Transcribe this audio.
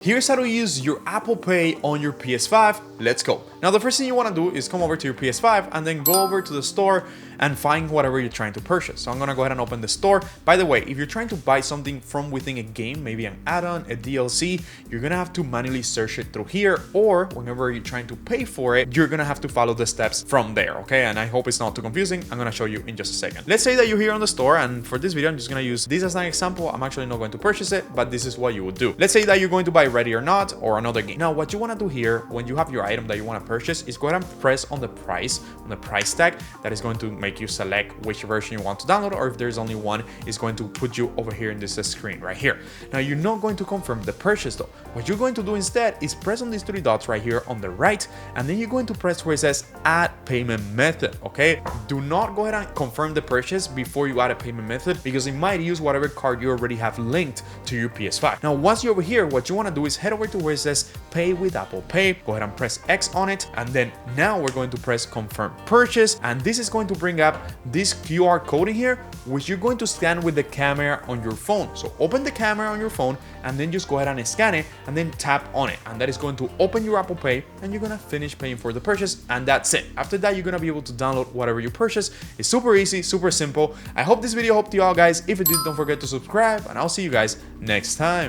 Here's how to use your Apple Pay on your PS5. Let's go. Now, the first thing you want to do is come over to your PS5 and then go over to the store and find whatever you're trying to purchase. So I'm going to go ahead and open the store. By the way, if you're trying to buy something from within a game, maybe an add-on, a DLC, you're going to have to manually search it through here, or whenever you're trying to pay for it, you're going to have to follow the steps from there, okay? And I hope it's not too confusing. I'm going to show you in just a second. Let's say that you're here on the store, and for this video, I'm just going to use this as an example. I'm actually not going to purchase it, but this is what you would do. Let's say that you're going to buy Ready or Not or another game. Now, what you want to do here when you have your item that you want to purchase is go ahead and press on the price tag. That is going to make you select which version you want to download, or if there's only one, it's going to put you over here in this screen right here. Now, you're not going to confirm the purchase though. What you're going to do instead is press on these three dots right here on the right, and then you're going to press where it says add payment method, okay? Do not go ahead and confirm the purchase before you add a payment method, because it might use whatever card you already have linked to your PS5. Now, once you're over here, what you want to do is head over to where it says pay with Apple Pay. Go ahead and press X on it, and then now we're going to press confirm purchase, and this is going to bring up this QR code in here, which you're going to scan with the camera on your phone. So open the camera on your phone and then just go ahead and scan it and then tap on it, and that is going to open your Apple Pay, and you're gonna finish paying for the purchase, and that's it. After that, you're gonna be able to download whatever you purchase. It's super easy, super simple. I hope this video helped you all, guys. If it did, don't forget to subscribe, and I'll see you guys next time.